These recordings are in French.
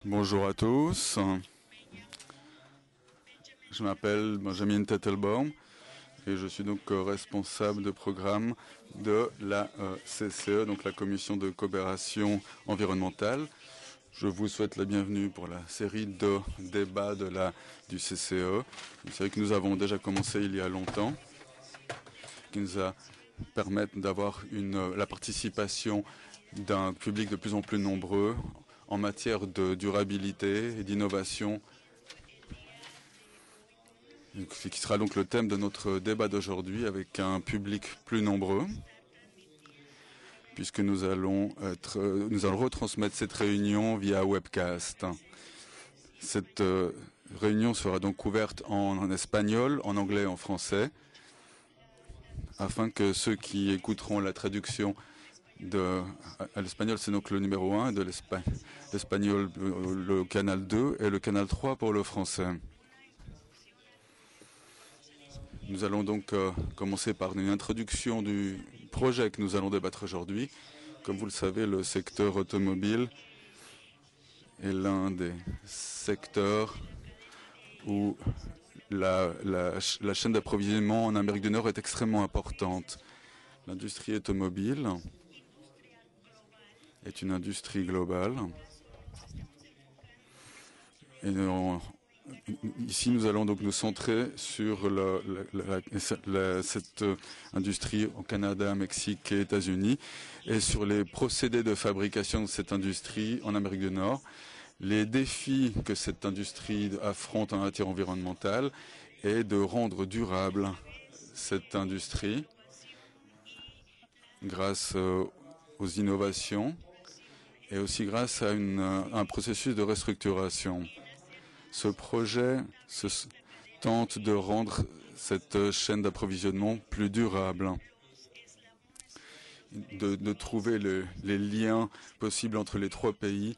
Bonjour à tous, je m'appelle Benjamin Tettelbaum et je suis donc responsable de programme de la CCE, donc la Commission de coopération environnementale. Je vous souhaite la bienvenue pour la série de débats du CCE, une série que nous avons déjà commencé il y a longtemps, qui nous permettent d'avoir la participation d'un public de plus en plus nombreux en matière de durabilité et d'innovation, qui sera donc le thème de notre débat d'aujourd'hui avec un public plus nombreux, puisque nous allons retransmettre cette réunion via webcast. Cette réunion sera donc couverte en espagnol, en anglais et en français, afin que ceux qui écouteront la traduction à l'espagnol, c'est donc le numéro 1, de l'espagnol le canal 2 et le canal 3 pour le français. Nous allons donc commencer par une introduction du projet que nous allons débattre aujourd'hui. Comme vous le savez, le secteur automobile est l'un des secteurs où la chaîne d'approvisionnement en Amérique du Nord est extrêmement importante. L'industrie automobile est une industrie globale. Et ici, nous allons donc nous centrer sur cette industrie au Canada, Mexique et États-Unis, et sur les procédés de fabrication de cette industrie en Amérique du Nord, les défis que cette industrie affronte en matière environnementale, et de rendre durable cette industrie grâce aux innovations et aussi grâce à un processus de restructuration. Ce projet tente de rendre cette chaîne d'approvisionnement plus durable, de trouver les liens possibles entre les trois pays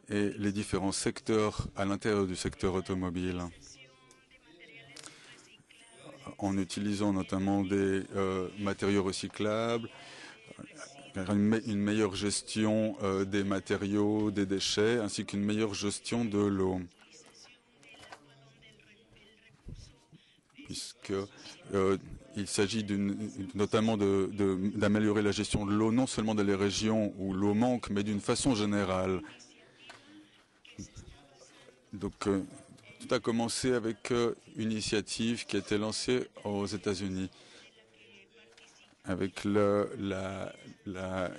et les différents secteurs à l'intérieur du secteur automobile, en utilisant notamment des matériaux recyclables, une meilleure gestion des matériaux, des déchets, ainsi qu'une meilleure gestion de l'eau. Puisque il s'agit notamment d'améliorer la gestion de l'eau, non seulement dans les régions où l'eau manque, mais d'une façon générale. Donc, tout a commencé avec une initiative qui a été lancée aux États-Unis, avec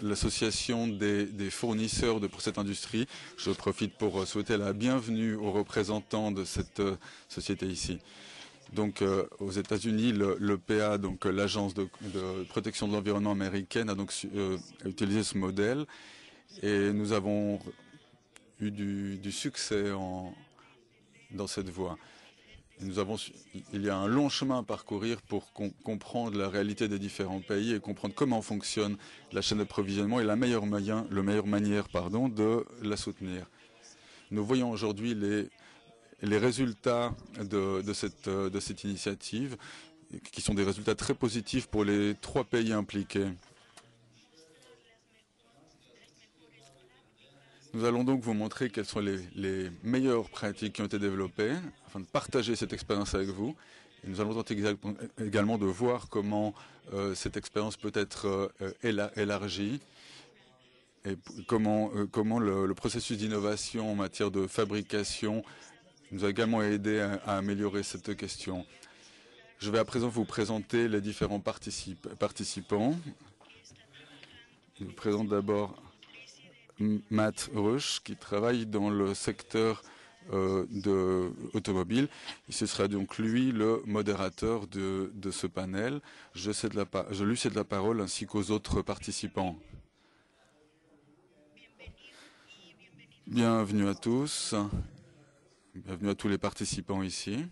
l'association des fournisseurs pour cette industrie. Je profite pour souhaiter la bienvenue aux représentants de cette société ici. Donc, aux États-Unis, l'EPA, donc l'agence de protection de l'environnement américaine, a donc utilisé ce modèle, et nous avons eu du succès dans cette voie. Il y a un long chemin à parcourir pour comprendre la réalité des différents pays et comprendre comment fonctionne la chaîne d'approvisionnement et la meilleure manière de la soutenir. Nous voyons aujourd'hui les résultats de cette initiative, qui sont des résultats très positifs pour les trois pays impliqués. Nous allons donc vous montrer quelles sont les meilleures pratiques qui ont été développées, afin de partager cette expérience avec vous. Et nous allons tenter également de voir comment cette expérience peut être élargie, et comment le processus d'innovation en matière de fabrication nous a également aidé à améliorer cette question. Je vais à présent vous présenter les différents participants. Je vous présente d'abord Matt Rush, qui travaille dans le secteur automobile. Et ce sera donc lui le modérateur de ce panel. Je lui cède la parole ainsi qu'aux autres participants. Bienvenue à tous. Bienvenue à tous les participants ici.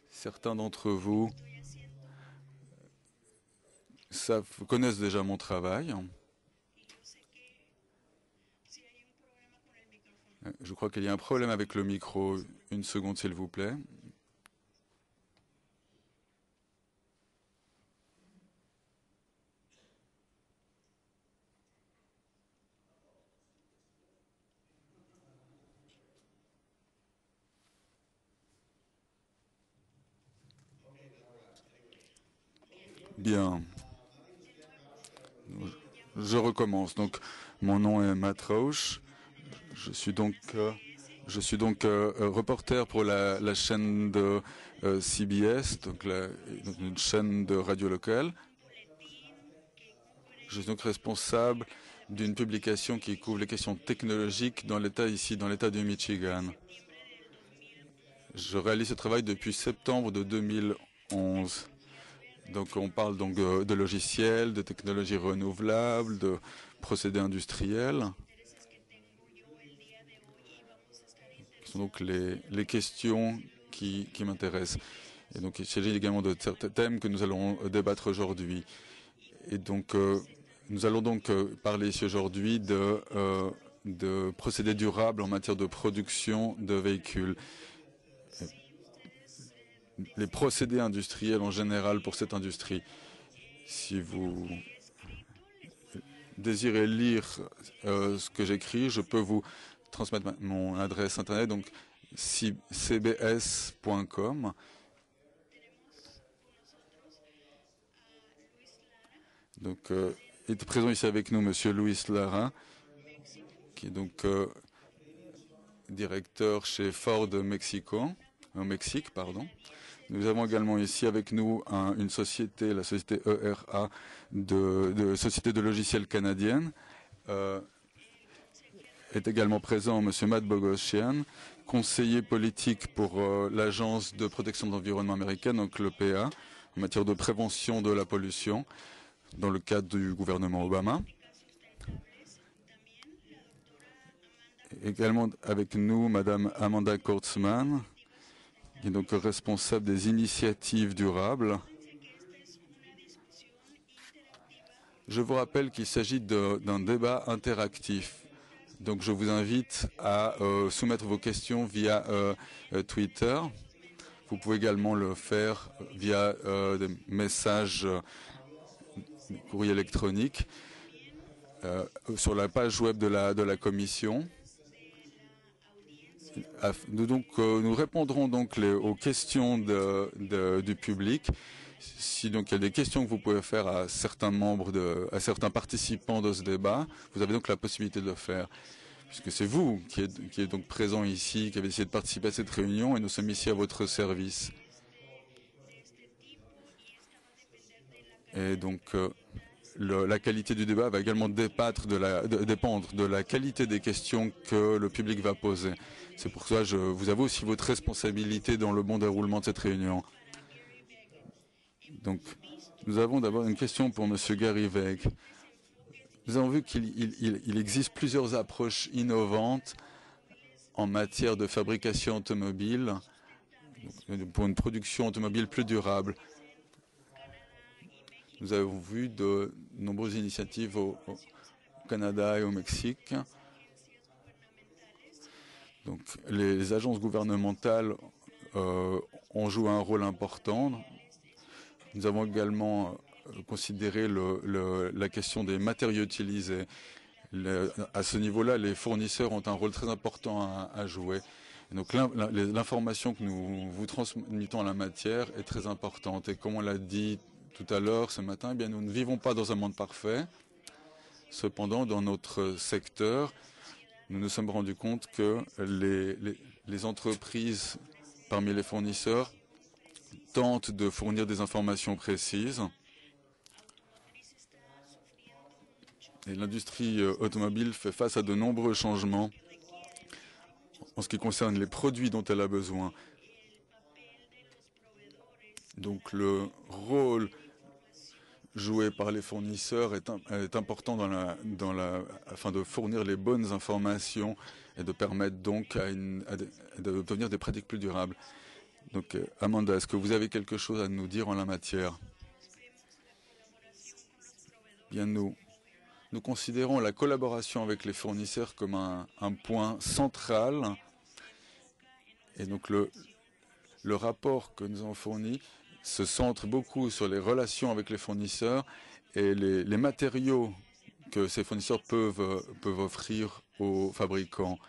Certains d'entre vous connaissent déjà mon travail. Je crois qu'il y a un problème avec le micro. Une seconde, s'il vous plaît. Bien, je recommence. Donc, mon nom est Matt Rausch. Je suis donc reporter pour la chaîne de CBS, donc une chaîne de radio locale. Je suis donc responsable d'une publication qui couvre les questions technologiques dans l'État du Michigan. Je réalise ce travail depuis septembre de 2011. Donc on parle donc de logiciels, de technologies renouvelables, de procédés industriels. Ce sont donc les questions qui m'intéressent. Et donc il s'agit également de certains thèmes que nous allons débattre aujourd'hui. Et donc nous allons donc parler ici aujourd'hui de procédés durables en matière de production de véhicules. Les procédés industriels en général pour cette industrie. Si vous désirez lire ce que j'écris, je peux vous transmettre mon adresse internet, donc cbs.com. Donc, est présent ici avec nous Monsieur Luis Lara, qui est donc directeur chez Ford Mexico, au Mexique, pardon. Nous avons également ici avec nous une société, la société ERA, de société de logiciels canadienne. Est également présent M. Matt Bogosian, conseiller politique pour l'Agence de protection de l'environnement américaine, donc l'EPA, en matière de prévention de la pollution, dans le cadre du gouvernement Obama. Également avec nous, Mme Amanda Kurtzman, qui est donc responsable des initiatives durables. Je vous rappelle qu'il s'agit d'un débat interactif. Donc je vous invite à soumettre vos questions via Twitter. Vous pouvez également le faire via des messages courrier électronique sur la page web de la commission. Nous répondrons donc aux questions du public. Si donc il y a des questions que vous pouvez faire à certains à certains participants de ce débat, vous avez donc la possibilité de le faire. Puisque c'est vous qui êtes donc présent ici, qui avez décidé de participer à cette réunion, et nous sommes ici à votre service. Et donc la qualité du débat va également dépendre de la qualité des questions que le public va poser. C'est pour ça que vous avez aussi votre responsabilité dans le bon déroulement de cette réunion. Donc, nous avons d'abord une question pour M. Gary Veik. Nous avons vu qu'il existe plusieurs approches innovantes en matière de fabrication automobile, pour une production automobile plus durable. Nous avons vu de nombreuses initiatives au Canada et au Mexique. Donc, les agences gouvernementales ont joué un rôle important. Nous avons également considéré la question des matériaux utilisés. À ce niveau-là, les fournisseurs ont un rôle très important à jouer. Et donc l'information que nous vous transmettons en la matière est très importante. Et comme on l'a dit tout à l'heure, ce matin, eh bien, nous ne vivons pas dans un monde parfait. Cependant, dans notre secteur, nous nous sommes rendus compte que les entreprises parmi les fournisseurs tentent de fournir des informations précises. Et l'industrie automobile fait face à de nombreux changements en ce qui concerne les produits dont elle a besoin. Donc le rôle joué par les fournisseurs est important afin de fournir les bonnes informations et de permettre donc d'obtenir des pratiques plus durables. Donc Amanda, est-ce que vous avez quelque chose à nous dire en la matière? Bien, nous considérons la collaboration avec les fournisseurs comme un point central. Et donc le rapport que nous avons fourni se centre beaucoup sur les relations avec les fournisseurs et les matériaux que ces fournisseurs peuvent offrir aux fabricants.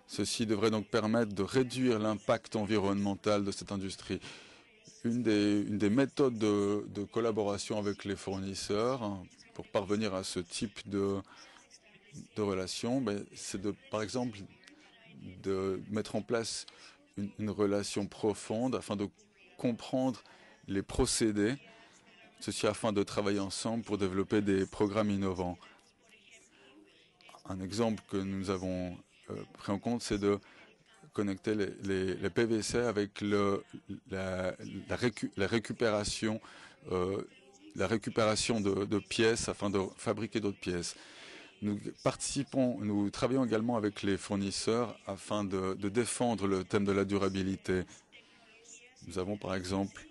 Ceci devrait donc permettre de réduire l'impact environnemental de cette industrie. une des méthodes de collaboration avec les fournisseurs, hein, pour parvenir à ce type de relation, ben, c'est par exemple de mettre en place une relation profonde afin de comprendre les procédés, ceci afin de travailler ensemble pour développer des programmes innovants. Un exemple que nous avons pris en compte, c'est de connecter les PVC avec la récupération, de pièces afin de fabriquer d'autres pièces. Nous travaillons également avec les fournisseurs afin de défendre le thème de la durabilité. Nous avons par exemple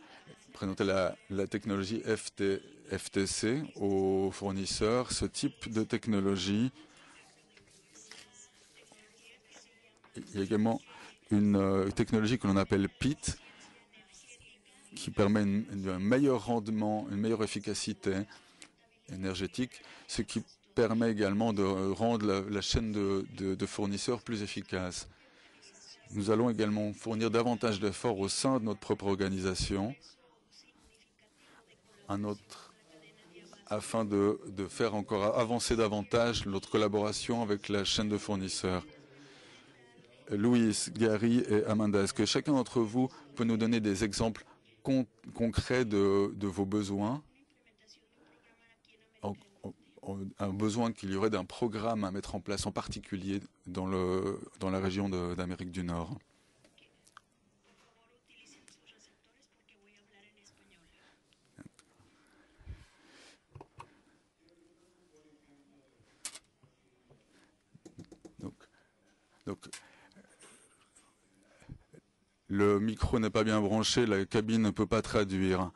présenté la technologie FTC aux fournisseurs. Ce type de technologie, il y a également une technologie que l'on appelle PIT, qui permet un meilleur rendement, une meilleure efficacité énergétique, ce qui permet également de rendre la chaîne de fournisseurs plus efficace. Nous allons également fournir davantage d'efforts au sein de notre propre organisation, afin de faire encore avancer davantage notre collaboration avec la chaîne de fournisseurs. Louis, Gary et Amanda, est-ce que chacun d'entre vous peut nous donner des exemples concrets de vos besoins? Un besoin qu'il y aurait d'un programme à mettre en place, en particulier dans la région d'Amérique du Nord. Donc, le micro n'est pas bien branché, la cabine ne peut pas traduire.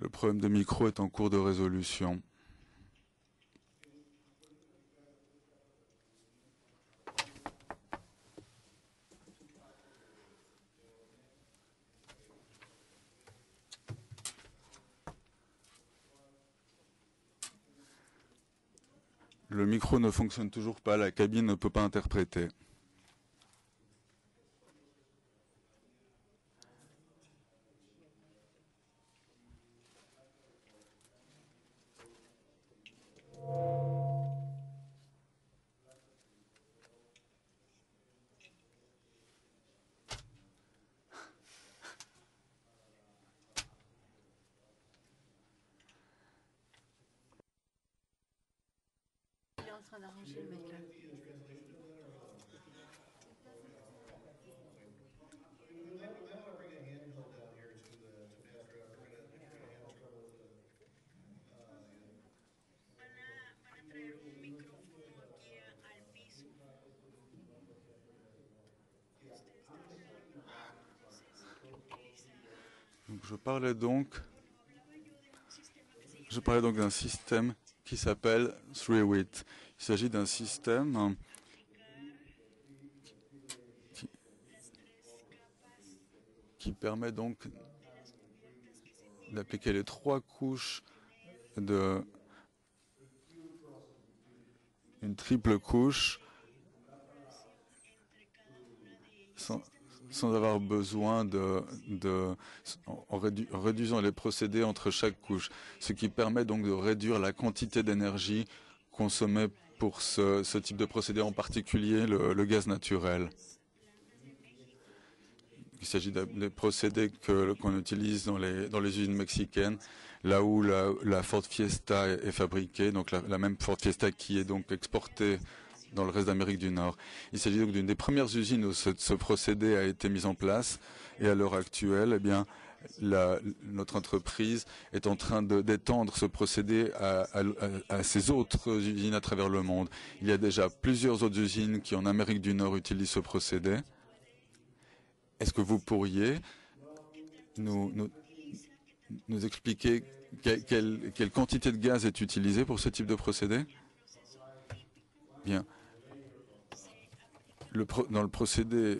Le problème de micro est en cours de résolution. Le micro ne fonctionne toujours pas, la cabine ne peut pas interpréter. Il est en train d'arranger le mec là. Je parlais donc d'un système qui s'appelle 3WIT. Il s'agit d'un système qui permet donc d'appliquer les 3 couches une triple couche sans avoir besoin en réduisant les procédés entre chaque couche, ce qui permet donc de réduire la quantité d'énergie consommée pour ce type de procédé, en particulier le gaz naturel. Il s'agit des procédés qu'on utilise dans les usines mexicaines, là où la Ford Fiesta est fabriquée, donc la même Ford Fiesta qui est donc exportée dans le reste d'Amérique du Nord. Il s'agit donc d'une des premières usines où ce procédé a été mis en place, et à l'heure actuelle, eh bien, notre entreprise est en train d'étendre ce procédé à ces autres usines à travers le monde. Il y a déjà plusieurs autres usines qui, en Amérique du Nord, utilisent ce procédé. Est-ce que vous pourriez nous expliquer quelle quantité de gaz est utilisée pour ce type de procédé? Bien. Dans le procédé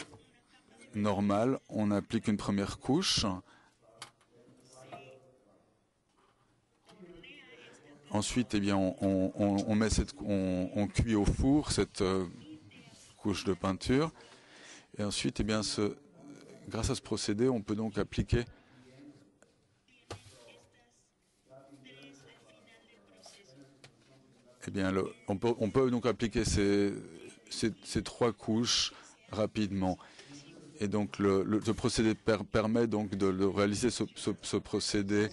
normal, on applique une première couche. Ensuite, eh bien, on cuit au four cette couche de peinture. Et ensuite, eh bien, grâce à ce procédé, on peut donc appliquer eh bien, on peut donc appliquer ces 3 couches rapidement. Et donc, ce procédé permet donc de réaliser ce procédé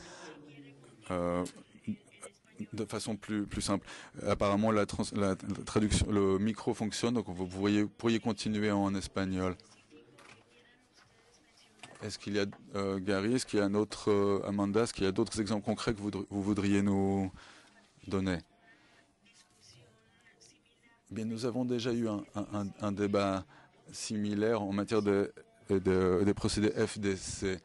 de façon plus simple. Apparemment, la traduction, le micro fonctionne, donc vous pourriez continuer en espagnol. Est-ce qu'il y a, Gary, est-ce qu'il y a un autre, Amanda, est-ce qu'il y a d'autres exemples concrets que vous voudriez nous donner? Bien, nous avons déjà eu un débat similaire en matière des procédés FDC.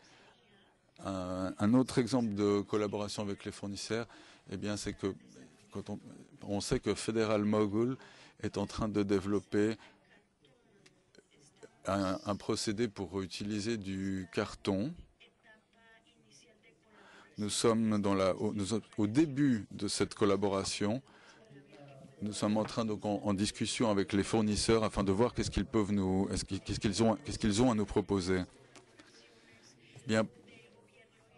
Un autre exemple de collaboration avec les fournisseurs, eh bien, c'est que quand on sait que Federal Mogul est en train de développer un procédé pour utiliser du carton. Nous sommes au début de cette collaboration. Nous sommes en train donc en discussion avec les fournisseurs afin de voir qu'est-ce qu'ils ont à nous proposer. Bien,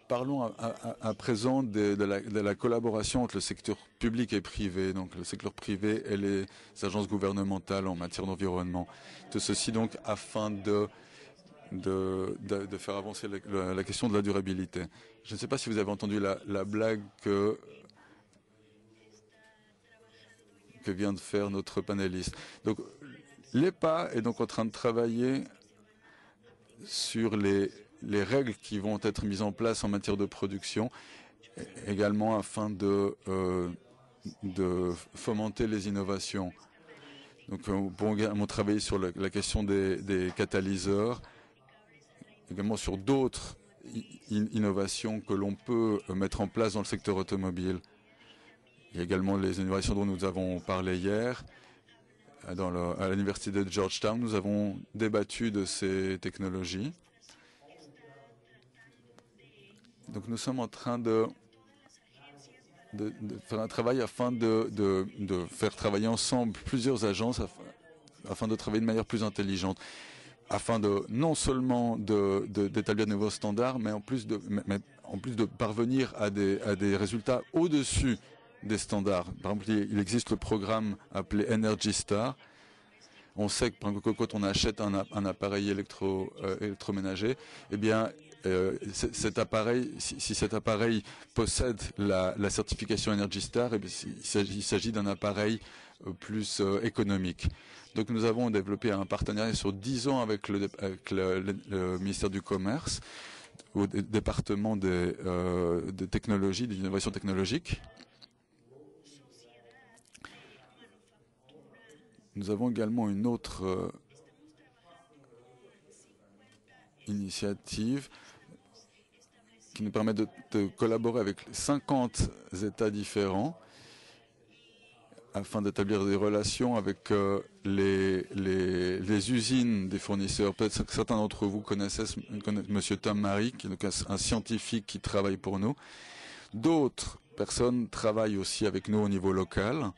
parlons à présent de la collaboration entre le secteur public et privé, donc le secteur privé et les agences gouvernementales en matière d'environnement. Tout ceci donc afin de faire avancer la question de la durabilité. Je ne sais pas si vous avez entendu la blague que vient de faire notre panéliste. Donc, l'EPA est donc en train de travailler sur les règles qui vont être mises en place en matière de production, également afin de fomenter les innovations. Donc, on peut également travailler sur la question des catalyseurs, également sur d'autres innovations que l'on peut mettre en place dans le secteur automobile. Il y a également les innovations dont nous avons parlé hier. À l'université de Georgetown, nous avons débattu de ces technologies. Donc nous sommes en train de faire un travail afin de faire travailler ensemble plusieurs agences afin de travailler de manière plus intelligente, afin de non seulement d'établir de nouveaux standards, mais en plus de parvenir à des résultats au-dessus des standards. Par exemple, il existe le programme appelé Energy Star. On sait que quand on achète un appareil électroménager, eh bien, cet appareil, si cet appareil possède la certification Energy Star, eh bien, il s'agit d'un appareil plus économique. Donc nous avons développé un partenariat sur 10 ans avec le ministère du Commerce, au département des technologies, de l'innovation technologique. Nous avons également une autre initiative qui nous permet de collaborer avec 50 États différents afin d'établir des relations avec les usines des fournisseurs. Peut-être que certains d'entre vous connaissent M. Tom Mary, qui est donc un scientifique qui travaille pour nous. D'autres personnes travaillent aussi avec nous au niveau local.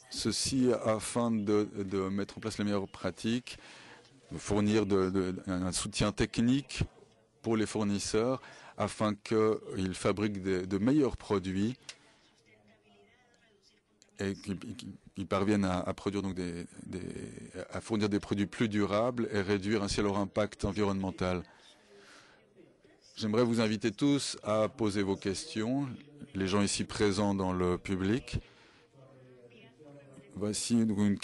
Ceci afin de mettre en place les meilleures pratiques, de fournir un soutien technique pour les fournisseurs afin qu'ils fabriquent de meilleurs produits et qu'ils parviennent à produire donc à fournir des produits plus durables et réduire ainsi leur impact environnemental. J'aimerais vous inviter tous à poser vos questions, les gens ici présents dans le public. Voici une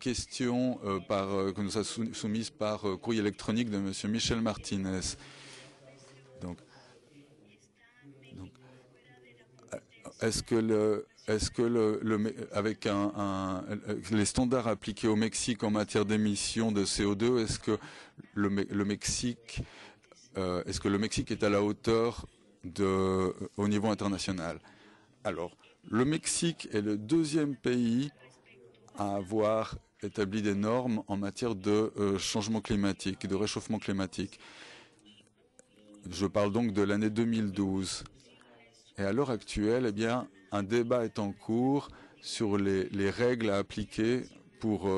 question que nous a soumise par courrier électronique de M. Michel Martinez. Donc est-ce que avec les standards appliqués au Mexique en matière d'émissions de CO2, est-ce que le Mexique est à la hauteur au niveau international? Alors, le Mexique est le deuxième pays à avoir établi des normes en matière de changement climatique, de réchauffement climatique. Je parle donc de l'année 2012. Et à l'heure actuelle, eh bien, un débat est en cours sur les règles à appliquer pour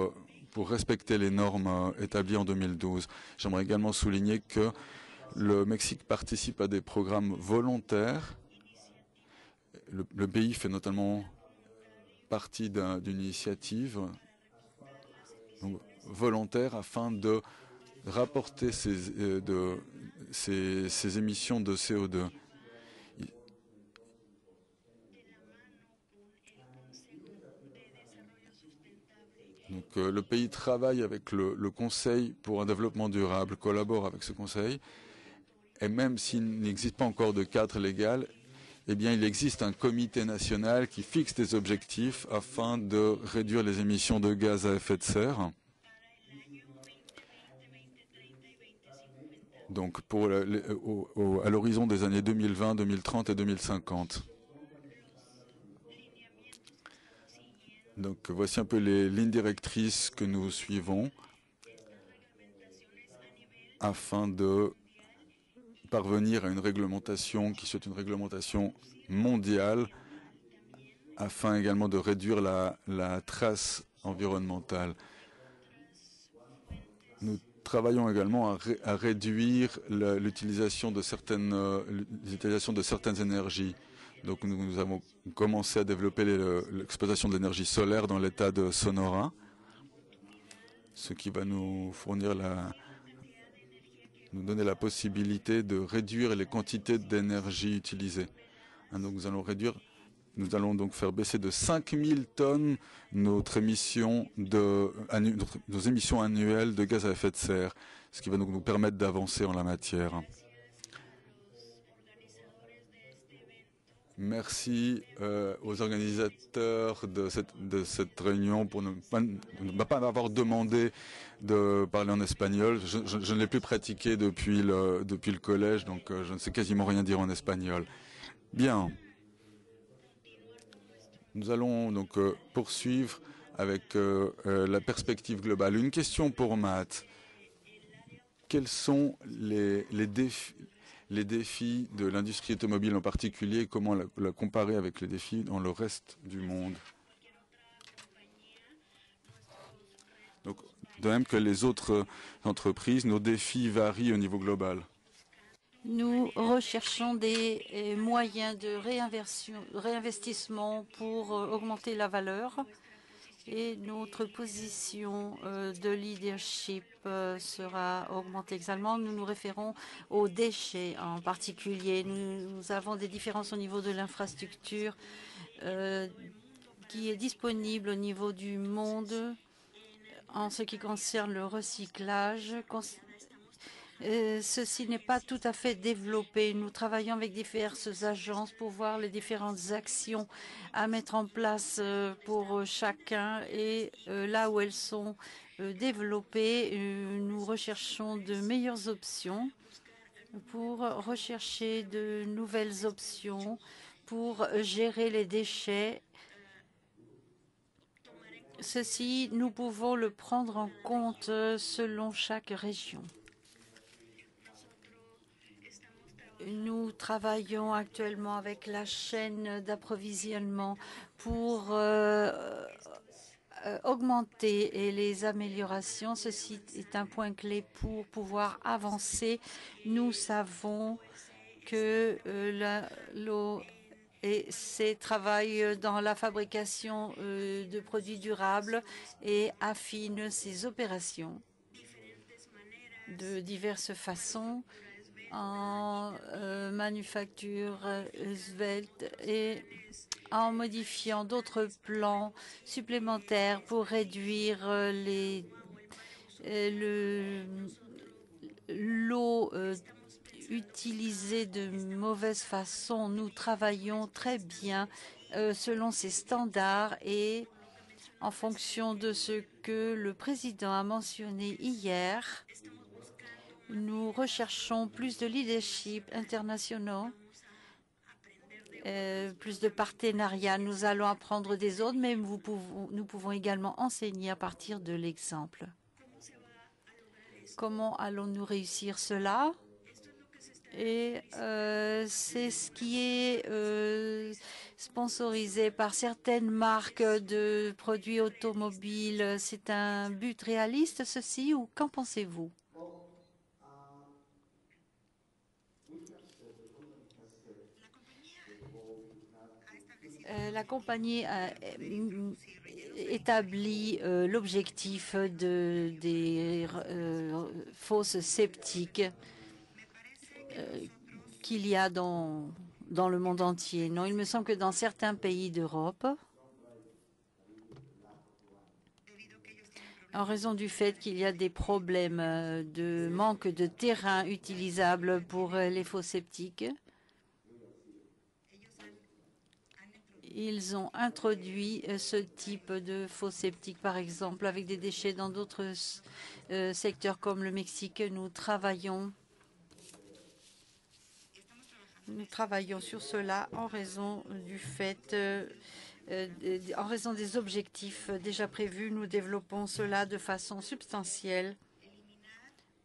respecter les normes établies en 2012. J'aimerais également souligner que le Mexique participe à des programmes volontaires. Le pays fait notamment partie d'une initiative volontaire afin de rapporter ces émissions de CO2. Donc, le pays travaille avec le Conseil pour un développement durable, collabore avec ce Conseil, et même s'il n'existe pas encore de cadre légal, eh bien, il existe un comité national qui fixe des objectifs afin de réduire les émissions de gaz à effet de serre. Donc, à l'horizon des années 2020, 2030 et 2050. Donc, voici un peu les lignes directrices que nous suivons afin de parvenir à une réglementation qui soit une réglementation mondiale, afin également de réduire la trace environnementale. Nous travaillons également à réduire l'utilisation de certaines énergies. Donc nous avons commencé à développer l'exploitation de l'énergie solaire dans l'État de Sonora, ce qui va nous fournir nous donner la possibilité de réduire les quantités d'énergie utilisées. Donc nous allons donc faire baisser de 5000 tonnes nos émissions annuelles de gaz à effet de serre, ce qui va donc nous permettre d'avancer en la matière. Merci aux organisateurs de cette réunion pour ne pas m'avoir demandé de parler en espagnol. Je ne l'ai plus pratiqué depuis le collège, donc je ne sais quasiment rien dire en espagnol. Bien. Nous allons donc poursuivre avec la perspective globale. Une question pour Matt. Quels sont les défis de l'industrie automobile en particulier et comment la comparer avec les défis dans le reste du monde? Donc, de même que les autres entreprises, nos défis varient au niveau global. Nous recherchons des moyens de réinvestissement pour augmenter la valeur et notre position de leadership sera augmentée également. Nous nous référons aux déchets en particulier. Nous avons des différences au niveau de l'infrastructure qui est disponible au niveau du monde en ce qui concerne le recyclage. Ceci n'est pas tout à fait développé. Nous travaillons avec diverses agences pour voir les différentes actions à mettre en place pour chacun et là où elles sont développées, nous recherchons de meilleures options pour rechercher de nouvelles options pour gérer les déchets. Ceci, nous pouvons le prendre en compte selon chaque région. Nous travaillons actuellement avec la chaîne d'approvisionnement pour augmenter les améliorations. Ceci est un point clé pour pouvoir avancer. Nous savons que l'OEC travaille dans la fabrication de produits durables et affine ses opérations de diverses façons en manufacture svelte et en modifiant d'autres plans supplémentaires pour réduire l'eau utilisée de mauvaise façon. Nous travaillons très bien selon ces standards et en fonction de ce que le président a mentionné hier. Nous recherchons plus de leadership international plus de partenariats. Nous allons apprendre des autres, mais nous pouvons également enseigner à partir de l'exemple. Comment allons-nous réussir cela? Et c'est ce qui est sponsorisé par certaines marques de produits automobiles. C'est un but réaliste, ceci, ou qu'en pensez-vous? La compagnie a établi l'objectif des fosses sceptiques qu'il y a dans le monde entier. Non, il me semble que dans certains pays d'Europe, en raison du fait qu'il y a des problèmes de manque de terrain utilisable pour les fosses sceptiques, ils ont introduit ce type de fosses sceptiques, par exemple, avec des déchets dans d'autres secteurs comme le Mexique. Nous travaillons sur cela en raison du fait, en raison des objectifs déjà prévus. Nous développons cela de façon substantielle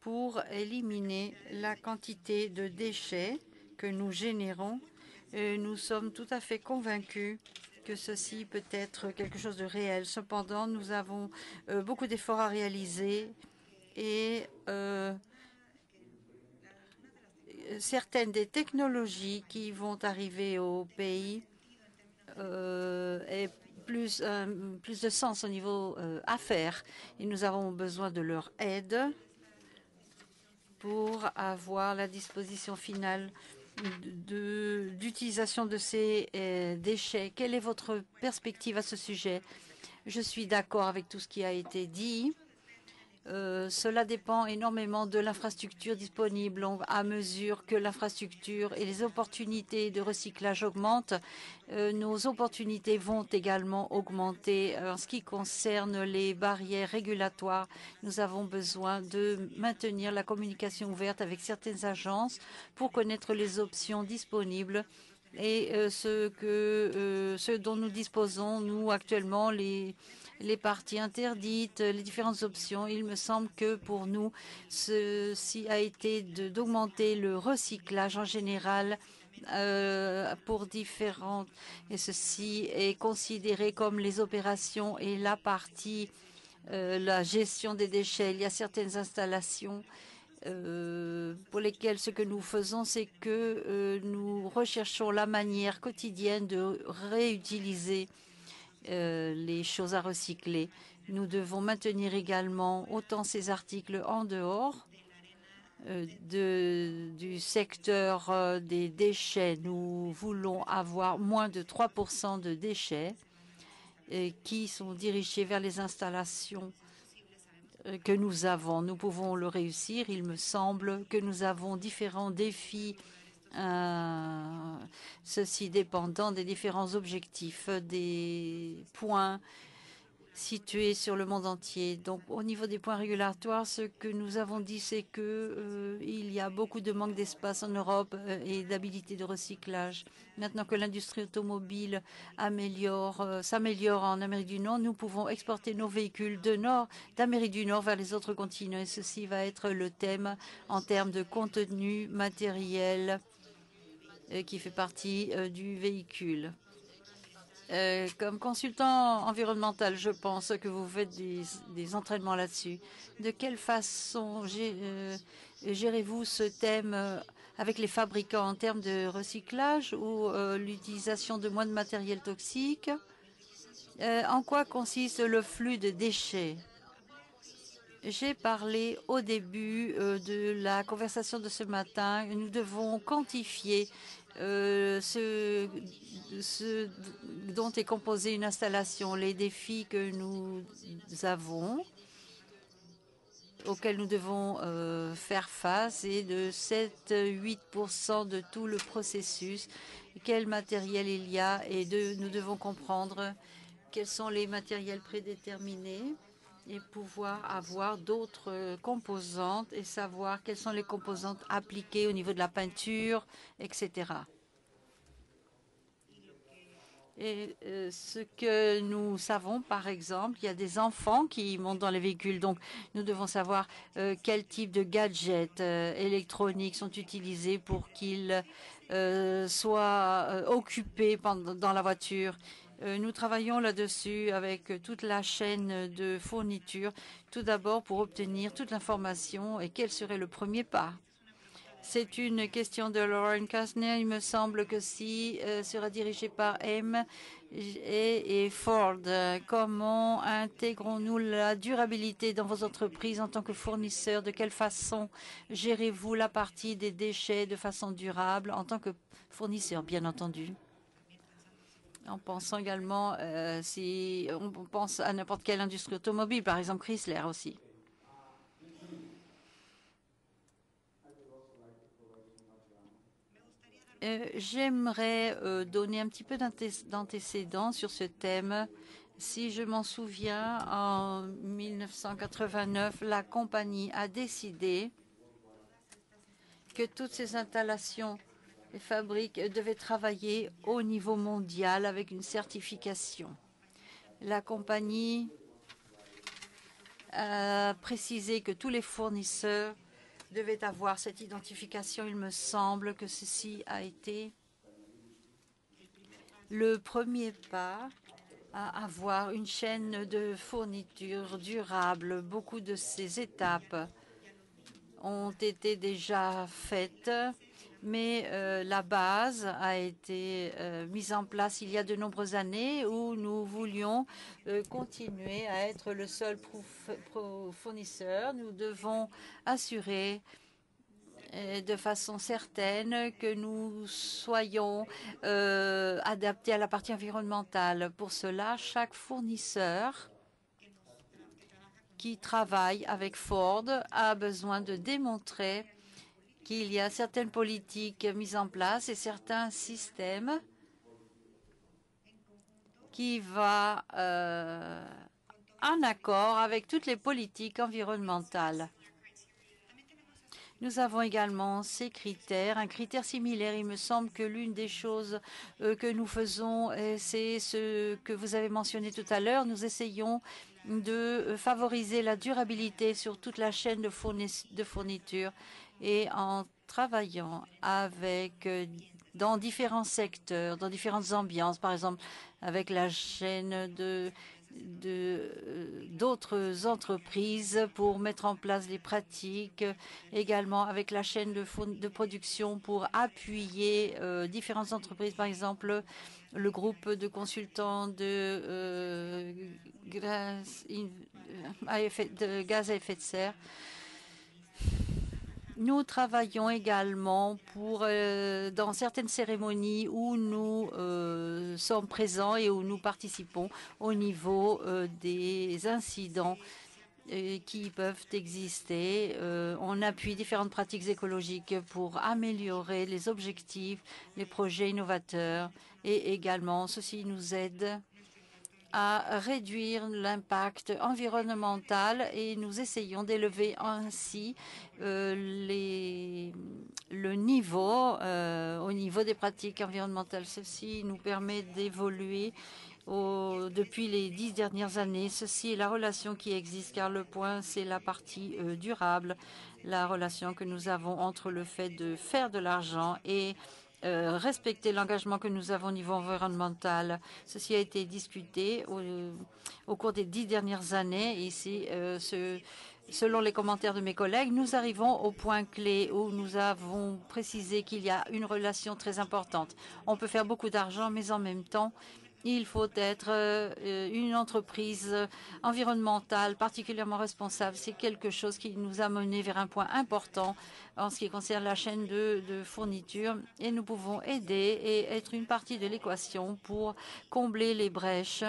pour éliminer la quantité de déchets que nous générons. Nous sommes tout à fait convaincus que ceci peut être quelque chose de réel. Cependant, nous avons beaucoup d'efforts à réaliser et certaines des technologies qui vont arriver au pays aient plus de sens au niveau affaires. Et nous avons besoin de leur aide pour avoir la disposition finale d'utilisation de ces déchets. Quelle est votre perspective à ce sujet? Je suis d'accord avec tout ce qui a été dit. Cela dépend énormément de l'infrastructure disponible. À mesure que l'infrastructure et les opportunités de recyclage augmentent, nos opportunités vont également augmenter. En ce qui concerne les barrières régulatoires, nous avons besoin de maintenir la communication ouverte avec certaines agences pour connaître les options disponibles et ce dont nous disposons, nous, actuellement, les parties interdites, les différentes options. Il me semble que pour nous, ceci a été d'augmenter le recyclage en général pour différentes. Et ceci est considéré comme les opérations et la partie, la gestion des déchets. Il y a certaines installations pour lesquelles ce que nous faisons, c'est que nous recherchons la manière quotidienne de réutiliser les choses à recycler. Nous devons maintenir également autant ces articles en dehors du secteur des déchets. Nous voulons avoir moins de 3% de déchets qui sont dirigés vers les installations que nous avons. Nous pouvons le réussir. Il me semble que nous avons différents défis, ceci dépendant des différents objectifs, des points situés sur le monde entier. Donc, au niveau des points régulatoires, ce que nous avons dit, c'est que il y a beaucoup de manque d'espace en Europe et d'habilité de recyclage. Maintenant que l'industrie automobile s'améliore en Amérique du Nord, nous pouvons exporter nos véhicules d'Amérique du Nord vers les autres continents. Et ceci va être le thème en termes de contenu matériel qui fait partie du véhicule. Comme consultant environnemental, je pense que vous faites des entraînements là-dessus. De quelle façon gérez-vous ce thème avec les fabricants en termes de recyclage ou l'utilisation de moins de matériel toxique? En quoi consiste le flux de déchets? J'ai parlé au début de la conversation de ce matin. Nous devons quantifier ce dont est composée une installation, les défis que nous avons, auxquels nous devons faire face, et de 7-8% de tout le processus, quel matériel il y a, et nous devons comprendre quels sont les matériels prédéterminés et pouvoir avoir d'autres composantes et savoir quelles sont les composantes appliquées au niveau de la peinture, etc. Et ce que nous savons, par exemple, il y a des enfants qui montent dans les véhicules, donc nous devons savoir quel type de gadgets électroniques sont utilisés pour qu'ils soient occupés dans la voiture. Nous travaillons là-dessus avec toute la chaîne de fourniture, tout d'abord pour obtenir toute l'information et quel serait le premier pas. C'est une question de Lauren Kastner. Il me semble que si sera dirigé par M et Ford. Comment intégrons-nous la durabilité dans vos entreprises en tant que fournisseur? De quelle façon gérez-vous la partie des déchets de façon durable en tant que fournisseur, bien entendu? En pensant également, si on pense à n'importe quelle industrie automobile, par exemple Chrysler aussi. J'aimerais donner un petit peu d'antécédents sur ce thème. Si je m'en souviens, en 1989, la compagnie a décidé que toutes ces installations et fabriques devaient travailler au niveau mondial avec une certification. La compagnie a précisé que tous les fournisseurs devait avoir cette identification. Il me semble que ceci a été le premier pas à avoir une chaîne de fourniture durable. Beaucoup de ces étapes ont été déjà faites, mais la base a été mise en place il y a de nombreuses années où nous voulions continuer à être le seul fournisseur. Nous devons assurer de façon certaine que nous soyons adaptés à la partie environnementale. Pour cela, chaque fournisseur qui travaille avec Ford a besoin de démontrer qu'il y a certaines politiques mises en place et certains systèmes qui vont en accord avec toutes les politiques environnementales. Nous avons également ces critères, un critère similaire. Il me semble que l'une des choses que nous faisons, c'est ce que vous avez mentionné tout à l'heure. Nous essayons de favoriser la durabilité sur toute la chaîne de fourniture et en travaillant avec dans différents secteurs, dans différentes ambiances, par exemple avec la chaîne d'autres entreprises pour mettre en place des pratiques, également avec la chaîne de production pour appuyer différentes entreprises, par exemple le groupe de consultants de gaz à effet de serre. Nous travaillons également dans certaines cérémonies où nous sommes présents et où nous participons au niveau des incidents qui peuvent exister. On appuie différentes pratiques écologiques pour améliorer les objectifs, les projets innovateurs et également ceci nous aide à réduire l'impact environnemental et nous essayons d'élever ainsi le niveau au niveau des pratiques environnementales. Ceci nous permet d'évoluer depuis les 10 dernières années. Ceci est la relation qui existe car le point c'est la partie durable, la relation que nous avons entre le fait de faire de l'argent et respecter l'engagement que nous avons au niveau environnemental. Ceci a été discuté au cours des 10 dernières années. Ici, selon les commentaires de mes collègues, nous arrivons au point clé où nous avons précisé qu'il y a une relation très importante. On peut faire beaucoup d'argent, mais en même temps, il faut être une entreprise environnementale particulièrement responsable. C'est quelque chose qui nous a mené vers un point important en ce qui concerne la chaîne de fourniture et nous pouvons aider et être une partie de l'équation pour combler les brèches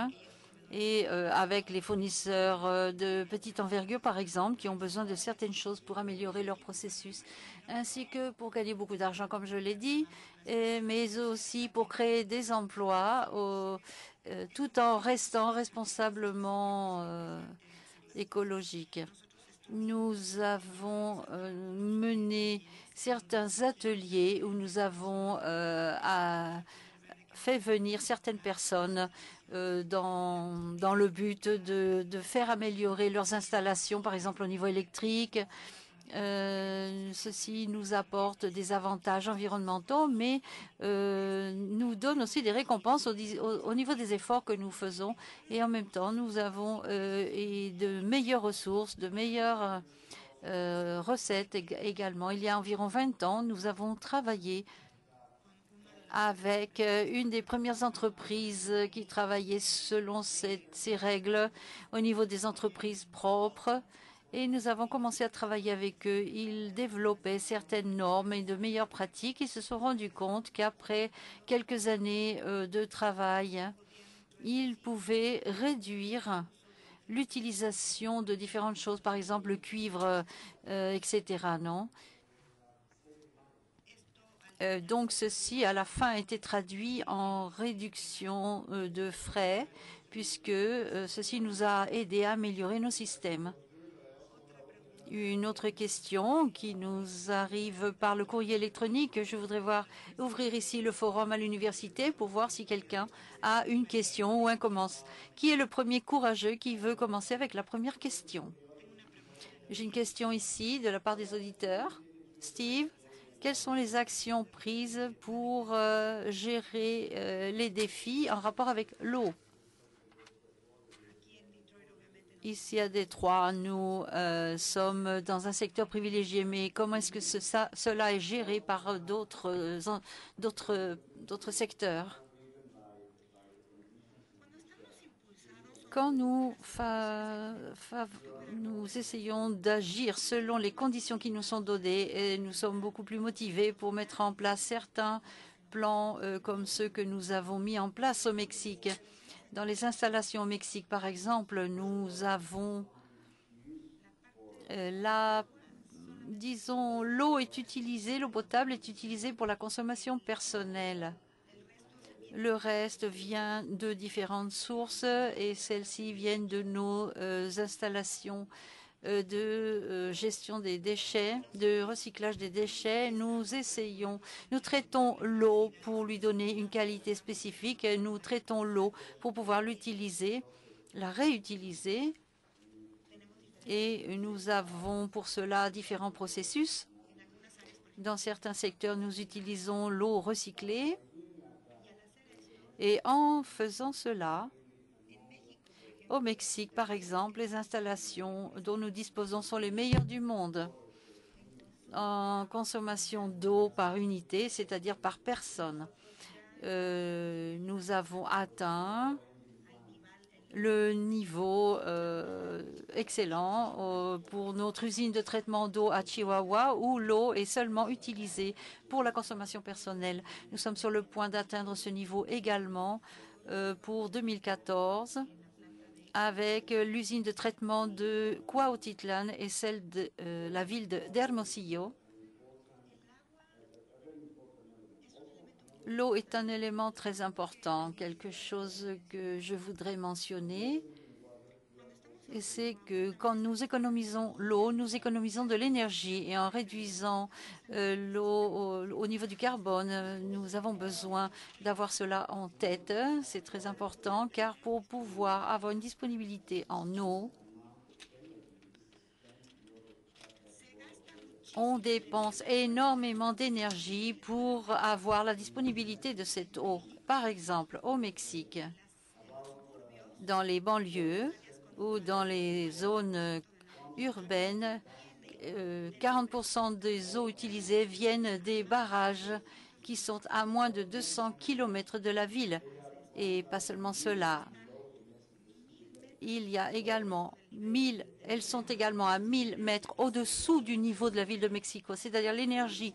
et avec les fournisseurs de petite envergure, par exemple, qui ont besoin de certaines choses pour améliorer leur processus, ainsi que pour gagner beaucoup d'argent, comme je l'ai dit, mais aussi pour créer des emplois tout en restant responsablement écologique. Nous avons mené certains ateliers où nous avons fait venir certaines personnes dans le but de faire améliorer leurs installations, par exemple au niveau électrique. Ceci nous apporte des avantages environnementaux, mais nous donne aussi des récompenses au niveau des efforts que nous faisons. Et en même temps, nous avons de meilleures ressources, de meilleures recettes également. Il y a environ 20 ans, nous avons travaillé avec une des premières entreprises qui travaillait selon ces règles au niveau des entreprises propres. Et nous avons commencé à travailler avec eux. Ils développaient certaines normes et de meilleures pratiques. Ils se sont rendus compte qu'après quelques années de travail, ils pouvaient réduire l'utilisation de différentes choses, par exemple le cuivre, etc. Non? Donc ceci, à la fin, a été traduit en réduction de frais, puisque ceci nous a aidé à améliorer nos systèmes. Une autre question qui nous arrive par le courrier électronique. Je voudrais ouvrir ici le forum à l'université pour voir si quelqu'un a une question ou un commence. Qui est le premier courageux qui veut commencer avec la première question? J'ai une question ici de la part des auditeurs. Steve, quelles sont les actions prises pour gérer les défis en rapport avec l'eau? Ici à Détroit, nous sommes dans un secteur privilégié, mais comment est-ce que cela est géré par d'autres secteurs? Quand nous essayons d'agir selon les conditions qui nous sont données, et nous sommes beaucoup plus motivés pour mettre en place certains plans comme ceux que nous avons mis en place au Mexique. Dans les installations au Mexique, par exemple, nous avons disons, l'eau potable est utilisée pour la consommation personnelle. Le reste vient de différentes sources et celles-ci viennent de nos installations de gestion des déchets, de recyclage des déchets. Nous traitons l'eau pour lui donner une qualité spécifique. Nous traitons l'eau pour pouvoir l'utiliser, la réutiliser. Et nous avons pour cela différents processus. Dans certains secteurs, nous utilisons l'eau recyclée. Et en faisant cela, au Mexique, par exemple, les installations dont nous disposons sont les meilleures du monde en consommation d'eau par unité, c'est-à-dire par personne. Nous avons atteint le niveau excellent pour notre usine de traitement d'eau à Chihuahua, où l'eau est seulement utilisée pour la consommation personnelle. Nous sommes sur le point d'atteindre ce niveau également pour 2014 avec l'usine de traitement de Cuautitlán et celle de la ville d'Hermosillo. L'eau est un élément très important, quelque chose que je voudrais mentionner. Et c'est que quand nous économisons l'eau, nous économisons de l'énergie. Et en réduisant l'eau au niveau du carbone, nous avons besoin d'avoir cela en tête. C'est très important car pour pouvoir avoir une disponibilité en eau, on dépense énormément d'énergie pour avoir la disponibilité de cette eau. Par exemple, au Mexique, dans les banlieues ou dans les zones urbaines, 40% des eaux utilisées viennent des barrages qui sont à moins de 200 km de la ville. Et pas seulement cela. Il y a également elles sont également à 1000 mètres au-dessous du niveau de la ville de Mexico, c'est-à-dire l'énergie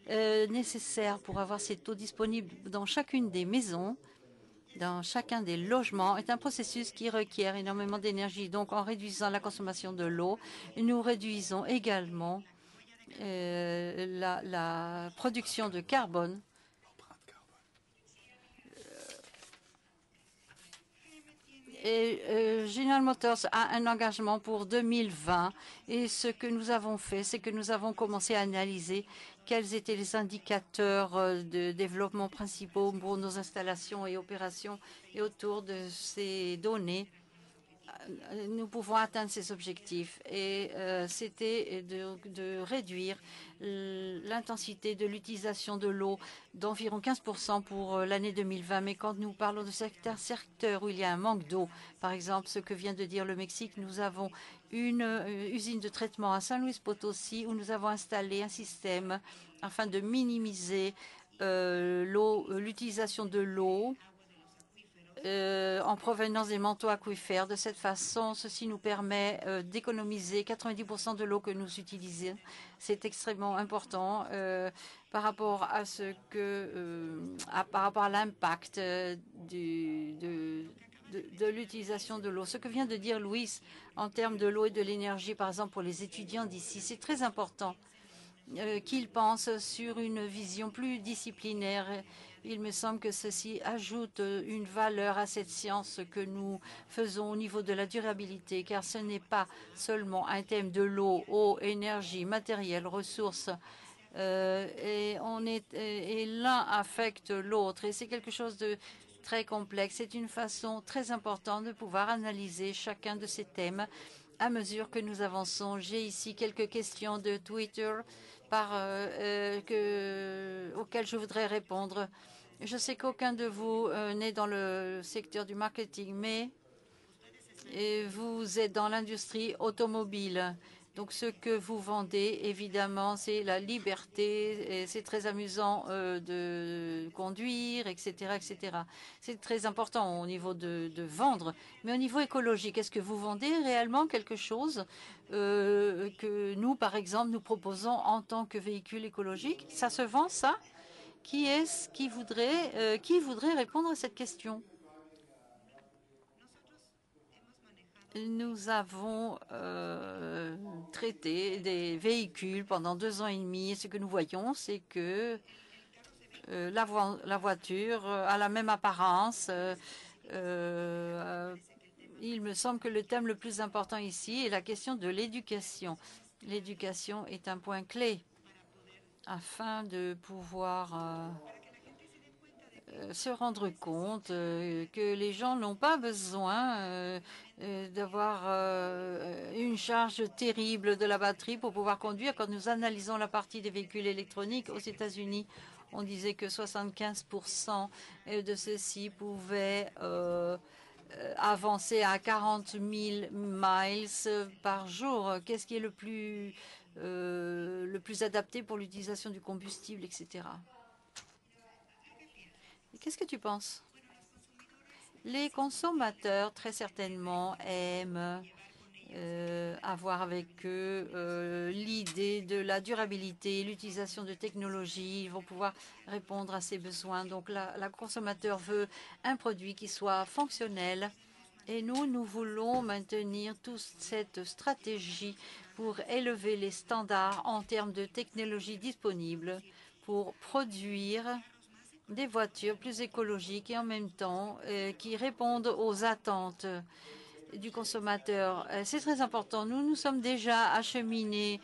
nécessaire pour avoir cette eau disponible dans chacune des maisons, dans chacun des logements, est un processus qui requiert énormément d'énergie. Donc, en réduisant la consommation de l'eau, nous réduisons également la production de carbone. Et General Motors a un engagement pour 2020 et ce que nous avons fait, c'est que nous avons commencé à analyser quels étaient les indicateurs de développement principaux pour nos installations et opérations et autour de ces données, nous pouvons atteindre ces objectifs. Et c'était de réduire l'intensité de l'utilisation de l'eau d'environ 15% pour l'année 2020. Mais quand nous parlons de certains secteurs où il y a un manque d'eau, par exemple ce que vient de dire le Mexique, nous avons une usine de traitement à San Luis Potosí où nous avons installé un système afin de minimiser l'utilisation de l'eau en provenance des manteaux aquifères. De cette façon, ceci nous permet d'économiser 90% de l'eau que nous utilisons. C'est extrêmement important par rapport à par rapport à l'impact de l'utilisation de l'eau. Ce que vient de dire Louis en termes de l'eau et de l'énergie, par exemple pour les étudiants d'ici, c'est très important qu'ils pensent sur une vision plus disciplinaire. Il me semble que ceci ajoute une valeur à cette science que nous faisons au niveau de la durabilité, car ce n'est pas seulement un thème de l'eau, eau, énergie, matériel, ressources, et l'un affecte l'autre, et c'est quelque chose de très complexe. C'est une façon très importante de pouvoir analyser chacun de ces thèmes à mesure que nous avançons. J'ai ici quelques questions de Twitter auxquelles je voudrais répondre. Je sais qu'aucun de vous n'est dans le secteur du marketing, mais vous êtes dans l'industrie automobile. Donc, ce que vous vendez, évidemment, c'est la liberté. Et c'est très amusant de conduire, etc., etc. C'est très important au niveau de vendre. Mais au niveau écologique, est-ce que vous vendez réellement quelque chose que nous, par exemple, nous proposons en tant que véhicule écologique? Ça se vend, ça? Qui est-ce qui voudrait répondre à cette question? Nous avons traité des véhicules pendant 2 ans et demi et ce que nous voyons, c'est que la voiture a la même apparence. Il me semble que le thème le plus important ici est la question de l'éducation. L'éducation est un point clé afin de pouvoir se rendre compte que les gens n'ont pas besoin d'avoir une charge terrible de la batterie pour pouvoir conduire. Quand nous analysons la partie des véhicules électroniques aux États-Unis, on disait que 75% de ceux-ci pouvaient avancer à 40 000 miles par jour. Qu'est-ce qui est le plus adapté pour l'utilisation du combustible, etc. Qu'est-ce que tu penses? Les consommateurs, très certainement, aiment avoir avec eux l'idée de la durabilité, l'utilisation de technologies. Ils vont pouvoir répondre à ses besoins. Donc, la consommateur veut un produit qui soit fonctionnel. Et nous voulons maintenir toute cette stratégie pour élever les standards en termes de technologies disponibles pour produire des voitures plus écologiques et en même temps qui répondent aux attentes du consommateur. C'est très important. Nous sommes déjà acheminés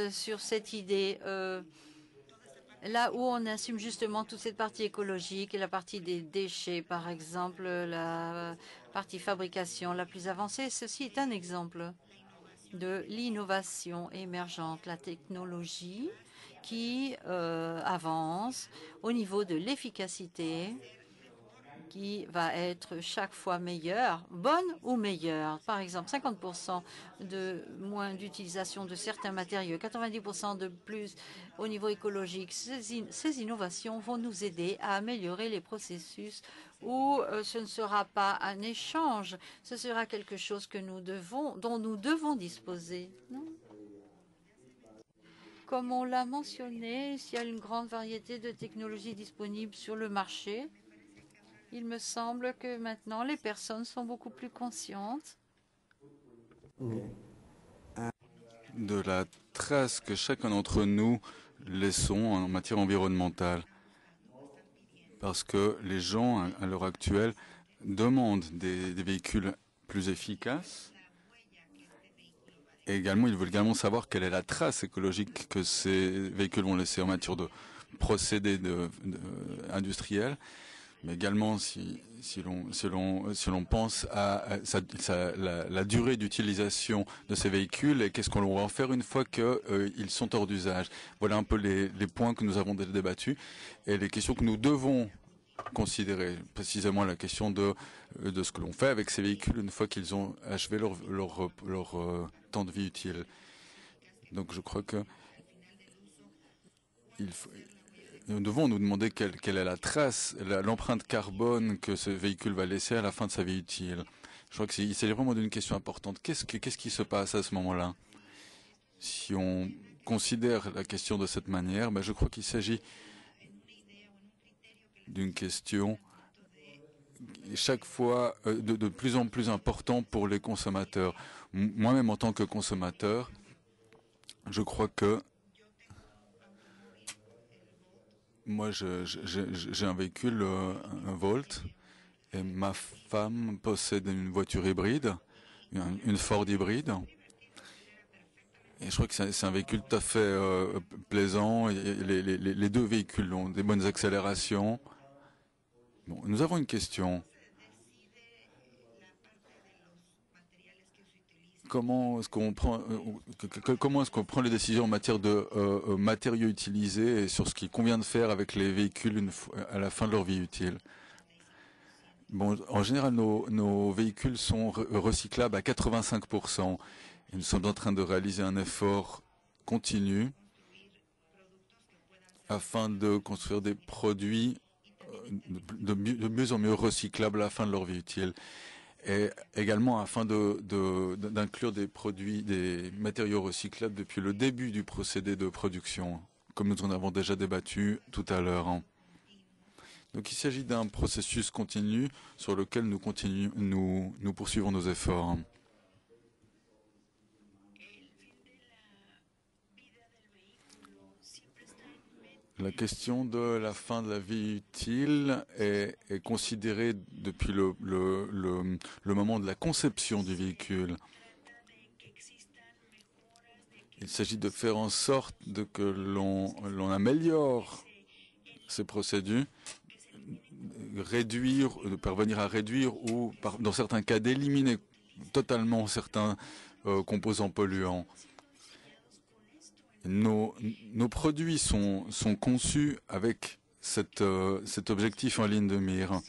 sur cette idée là où on assume justement toute cette partie écologique et la partie des déchets, par exemple la partie fabrication la plus avancée. Ceci est un exemple de l'innovation émergente, la technologie qui avance au niveau de l'efficacité, qui va être chaque fois meilleure, bonne ou meilleure. Par exemple, 50% de moins d'utilisation de certains matériaux, 90% de plus au niveau écologique. Ces innovations vont nous aider à améliorer les processus où ce ne sera pas un échange, ce sera quelque chose que dont nous devons disposer. Non? Comme on l'a mentionné, s'il y a une grande variété de technologies disponibles sur le marché, il me semble que maintenant les personnes sont beaucoup plus conscientes de la trace que chacun d'entre nous laissons en matière environnementale. Parce que les gens, à l'heure actuelle, demandent des véhicules plus efficaces. Et également, ils veulent également savoir quelle est la trace écologique que ces véhicules vont laisser en matière de procédés industriels. Mais également, si l'on pense à la durée d'utilisation de ces véhicules et qu'est-ce qu'on va en faire une fois qu'ils sont hors d'usage. Voilà un peu les points que nous avons déjà débattus et les questions que nous devons considérer. Précisément la question de ce que l'on fait avec ces véhicules une fois qu'ils ont achevé leur temps de vie utile. Donc je crois que nous devons nous demander quelle est la trace, l'empreinte carbone que ce véhicule va laisser à la fin de sa vie utile. Je crois que c'est vraiment une question importante. Qu'est-ce qui se passe à ce moment-là? Si on considère la question de cette manière, je crois qu'il s'agit d'une question chaque fois de plus en plus important pour les consommateurs. Moi-même, en tant que consommateur, je crois que moi, j'ai un véhicule, un Volt, et ma femme possède une voiture hybride, une Ford hybride. Et je crois que c'est un véhicule tout à fait plaisant. Les deux véhicules ont des bonnes accélérations. Bon, nous avons une question. Comment est-ce qu'on prend les décisions en matière de matériaux utilisés et sur ce qu'il convient de faire avec les véhicules à la fin de leur vie utile? Bon, en général, nos véhicules sont recyclables à 85%. Et nous sommes en train de réaliser un effort continu afin de construire des produits de mieux en mieux recyclables à la fin de leur vie utile. Et également afin d'inclure des produits, des matériaux recyclables depuis le début du procédé de production, comme nous en avons déjà débattu tout à l'heure. Donc il s'agit d'un processus continu sur lequel nous poursuivons nos efforts. La question de la fin de la vie utile est considérée depuis le moment de la conception du véhicule. Il s'agit de faire en sorte que l'on améliore ces procédures, de parvenir à réduire ou, dans certains cas, d'éliminer totalement certains composants polluants. Nos produits sont conçus avec cet objectif en ligne de mire.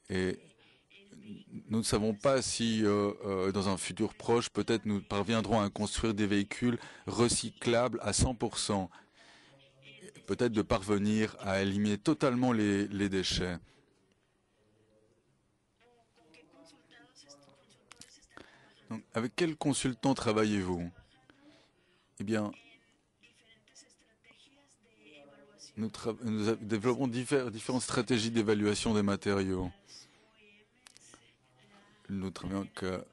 Et nous ne savons pas si, dans un futur proche, peut-être nous parviendrons à construire des véhicules recyclables à 100%. Peut-être de parvenir à éliminer totalement les déchets. Donc, avec quels consultants travaillez-vous? Eh bien, nous développons différentes stratégies d'évaluation des matériaux. Nous travaillons avec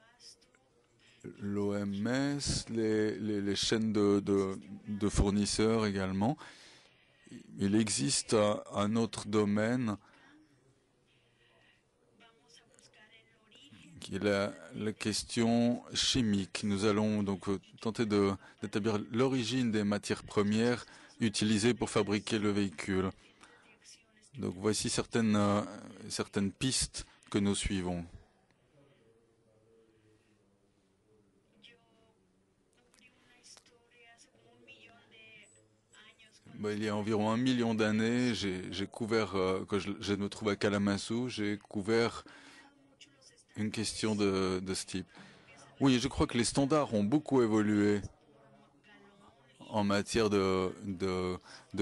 l'OMS, les chaînes de fournisseurs également. Il existe un autre domaine qui est la question chimique. Nous allons donc tenter d'établir l'origine des matières premières utilisées pour fabriquer le véhicule. Donc voici certaines pistes que nous suivons. Il y a environ 1 million d'années, j'ai couvert, que je me trouve à Kalamazoo, j'ai couvert une question de ce type. Oui, je crois que les standards ont beaucoup évolué en matière de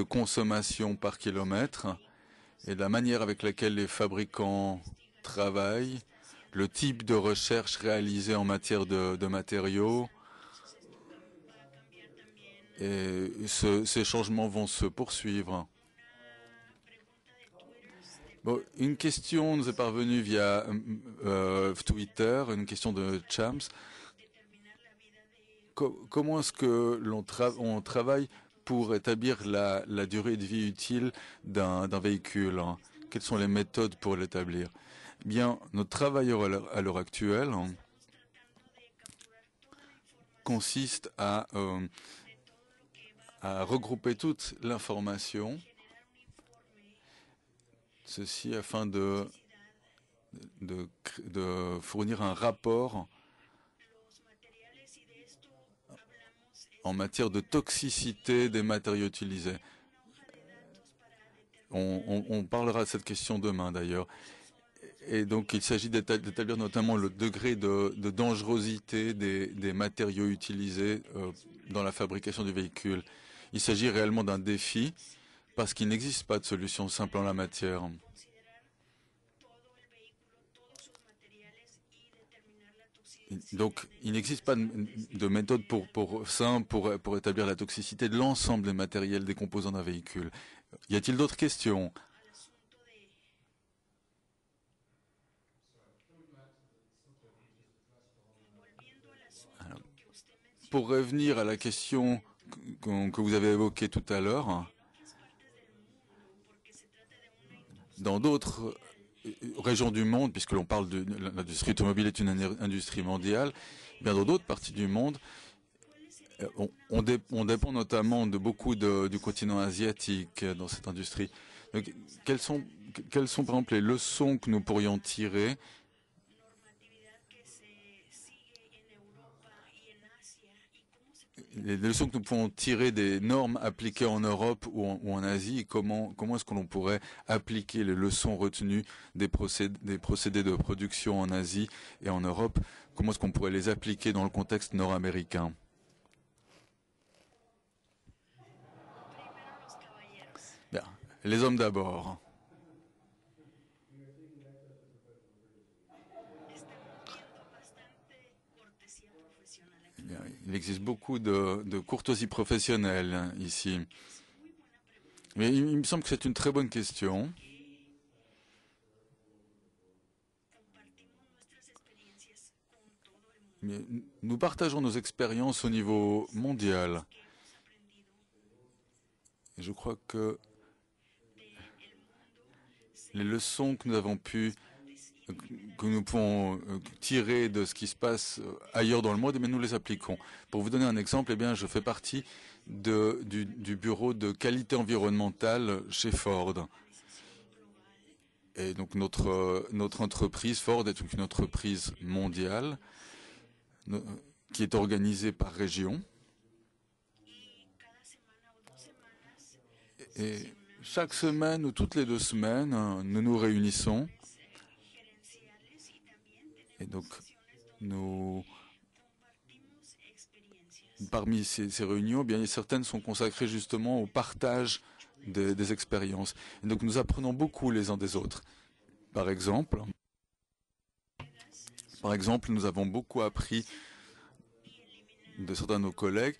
consommation par kilomètre et de la manière avec laquelle les fabricants travaillent, le type de recherche réalisée en matière de matériaux. Et ces changements vont se poursuivre. Bon, une question nous est parvenue via Twitter, une question de Chams. Comment est-ce que on travaille pour établir la durée de vie utile d'un véhicule? Quelles sont les méthodes pour l'établir? Bien, notre travail à l'heure actuelle consiste à regrouper toute l'information, ceci afin de fournir un rapport en matière de toxicité des matériaux utilisés. On parlera de cette question demain d'ailleurs. Et donc il s'agit d'établir notamment le degré de dangerosité des matériaux utilisés dans la fabrication du véhicule. Il s'agit réellement d'un défi parce qu'il n'existe pas de solution simple en la matière. Donc, il n'existe pas de méthode simple pour établir la toxicité de l'ensemble des matériels, des composants d'un véhicule. Y a-t-il d'autres questions? Alors, pour revenir à la question que vous avez évoquée tout à l'heure, dans d'autres régions du monde, puisque l'on parle de l'industrie automobile est une industrie mondiale, bien dans d'autres parties du monde, on dépend notamment de beaucoup du continent asiatique dans cette industrie. Donc, quelles sont par exemple les leçons que nous pourrions tirer des normes appliquées en Europe ou en Asie, comment est-ce que l'on pourrait appliquer les leçons retenues des procédés de production en Asie et en Europe, comment est-ce qu'on pourrait les appliquer dans le contexte nord-américain? Bien, les hommes d'abord. Il existe beaucoup de courtoisie professionnelle ici. Mais il me semble que c'est une très bonne question. Mais nous partageons nos expériences au niveau mondial. Et je crois que les leçons que nous pouvons tirer de ce qui se passe ailleurs dans le monde, eh bien, nous les appliquons. Pour vous donner un exemple, eh bien, je fais partie du bureau de qualité environnementale chez Ford. Et donc notre entreprise, Ford, est une entreprise mondiale qui est organisée par région. Et chaque semaine ou toutes les 2 semaines, nous nous réunissons. Et donc, parmi ces réunions, bien certaines sont consacrées justement au partage des expériences. Et donc, nous apprenons beaucoup les uns des autres. Par exemple, nous avons beaucoup appris de certains de nos collègues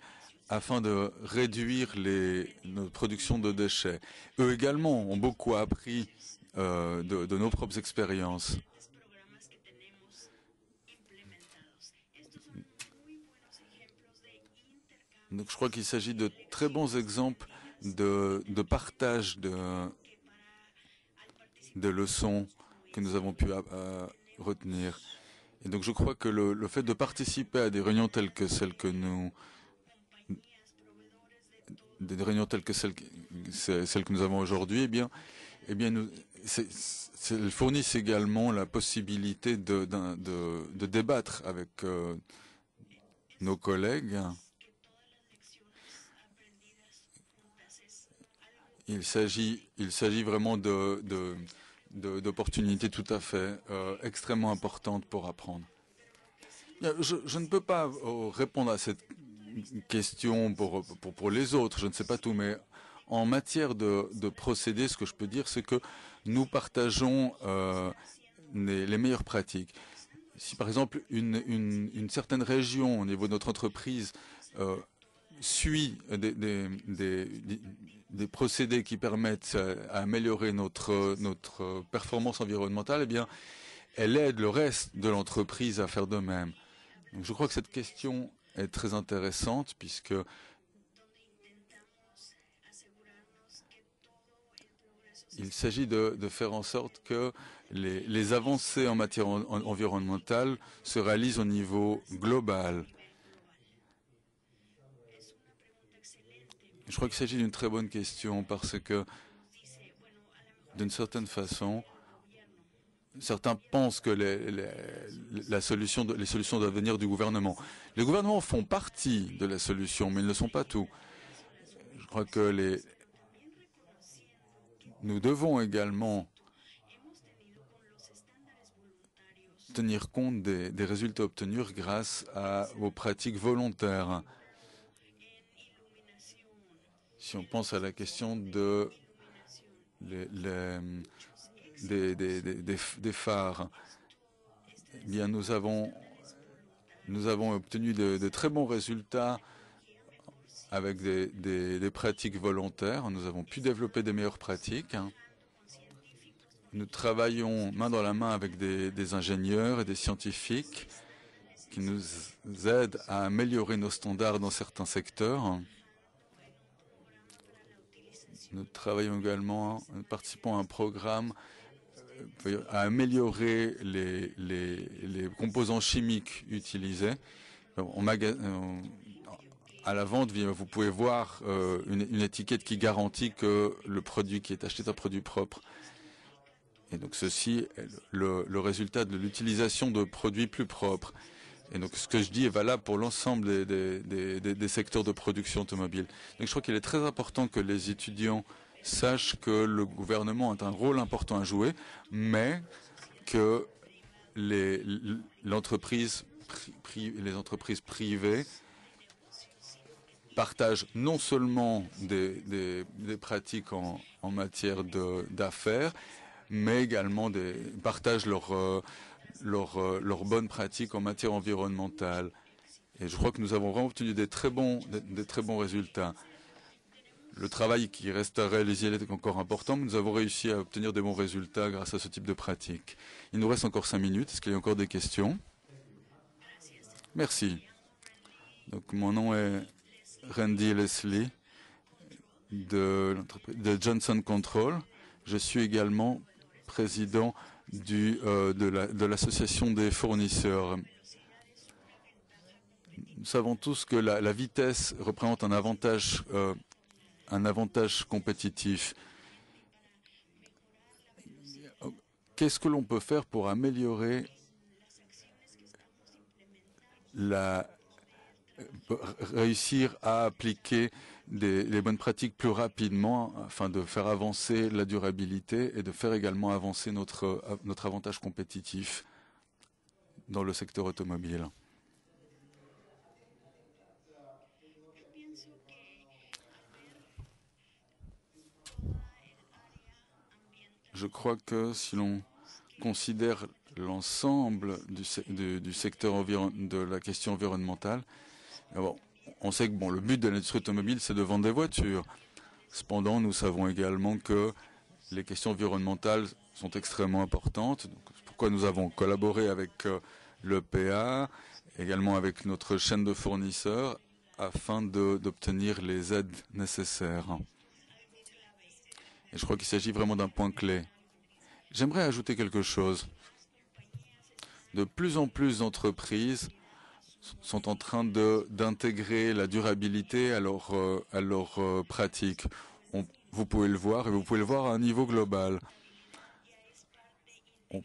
afin de réduire notre production de déchets. Eux également ont beaucoup appris de nos propres expériences. Donc je crois qu'il s'agit de très bons exemples de partage de leçons que nous avons pu retenir. Et donc je crois que le fait de participer à des réunions telles que celles que nous avons aujourd'hui, eh bien elles fournissent également la possibilité de débattre avec nos collègues. Il s'agit vraiment d'opportunités tout à fait extrêmement importantes pour apprendre. Je ne peux pas répondre à cette question pour les autres, je ne sais pas tout, mais en matière de procédés, ce que je peux dire, c'est que nous partageons les meilleures pratiques. Si par exemple une certaine région au niveau de notre entreprise suit des procédés qui permettent à améliorer notre performance environnementale, eh bien, elle aide le reste de l'entreprise à faire de même. Donc, je crois que cette question est très intéressante puisque il s'agit de faire en sorte que les avancées en matière environnementale se réalisent au niveau global. Je crois qu'il s'agit d'une très bonne question parce que, d'une certaine façon, certains pensent que les solutions doivent venir du gouvernement. Les gouvernements font partie de la solution, mais ils ne sont pas tout. Je crois que nous devons également tenir compte des résultats obtenus grâce aux pratiques volontaires. Si on pense à la question des phares, eh bien nous avons obtenu de très bons résultats avec des pratiques volontaires. Nous avons pu développer des meilleures pratiques. Nous travaillons main dans la main avec des ingénieurs et des scientifiques qui nous aident à améliorer nos standards dans certains secteurs. Nous travaillons également, nous participons à un programme à améliorer les composants chimiques utilisés. À la vente, vous pouvez voir une étiquette qui garantit que le produit qui est acheté est un produit propre. Et donc ceci est le résultat de l'utilisation de produits plus propres. Et donc ce que je dis est valable pour l'ensemble des secteurs de production automobile. Donc je crois qu'il est très important que les étudiants sachent que le gouvernement a un rôle important à jouer, mais que les entreprises privées partagent non seulement des pratiques en matière d'affaires, mais également partagent leurs bonnes pratiques en matière environnementale. Et je crois que nous avons vraiment obtenu des très bons résultats. Le travail qui reste à réaliser est encore important, mais nous avons réussi à obtenir des bons résultats grâce à ce type de pratique. Il nous reste encore 5 minutes. Est-ce qu'il y a encore des questions? Merci. Donc, mon nom est Randy Leslie de Johnson Control. Je suis également président de l'association des fournisseurs. Nous savons tous que la vitesse représente un avantage compétitif. Qu'est-ce que l'on peut faire pour améliorer réussir à appliquer les bonnes pratiques plus rapidement afin de faire avancer la durabilité et de faire également avancer notre avantage compétitif dans le secteur automobile? Je crois que si l'on considère l'ensemble du secteur de la question environnementale, bon, on sait que le but de l'industrie automobile, c'est de vendre des voitures. Cependant, nous savons également que les questions environnementales sont extrêmement importantes. C'est pourquoi nous avons collaboré avec l'EPA, également avec notre chaîne de fournisseurs, afin d'obtenir les aides nécessaires. Et je crois qu'il s'agit vraiment d'un point clé. J'aimerais ajouter quelque chose. De plus en plus d'entreprises sont en train d'intégrer la durabilité à leurs pratiques. Vous pouvez le voir, et vous pouvez le voir à un niveau global. On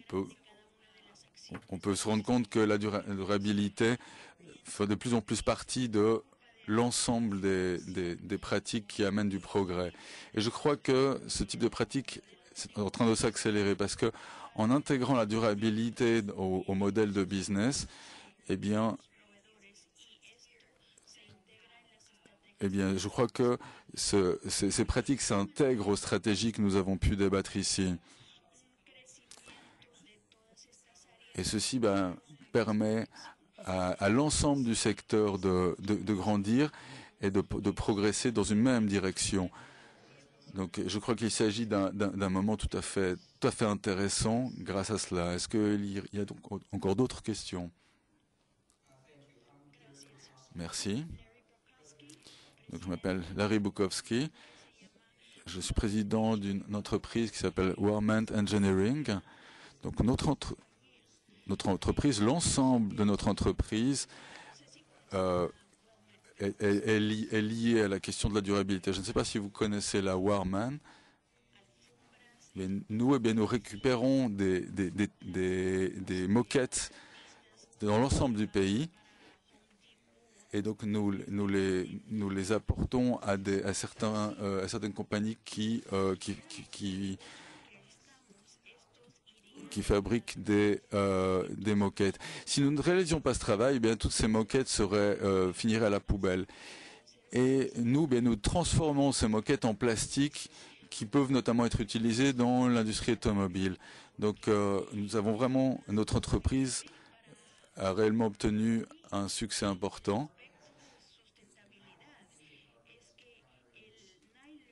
peut se rendre compte que la durabilité fait de plus en plus partie de l'ensemble des pratiques qui amènent du progrès. Et je crois que ce type de pratique est en train de s'accélérer parce que en intégrant la durabilité au modèle de business, eh bien, je crois que ces pratiques s'intègrent aux stratégies que nous avons pu débattre ici. Et ceci permet à l'ensemble du secteur de grandir et de progresser dans une même direction. Donc je crois qu'il s'agit d'un moment tout à fait intéressant grâce à cela. Est-ce qu'il y a donc encore d'autres questions? Merci. Donc, je m'appelle Larry Bukowski. Je suis président d'une entreprise qui s'appelle Warmant Engineering. Donc notre entreprise, l'ensemble de notre entreprise est lié à la question de la durabilité. Je ne sais pas si vous connaissez la Warman. Mais nous, nous récupérons des moquettes dans l'ensemble du pays. Et donc nous les apportons à certaines compagnies qui fabriquent des moquettes. Si nous ne réalisions pas ce travail, eh bien toutes ces moquettes finiraient à la poubelle. Et nous, nous transformons ces moquettes en plastique qui peuvent notamment être utilisées dans l'industrie automobile. Donc nous avons vraiment, notre entreprise a réellement obtenu un succès important.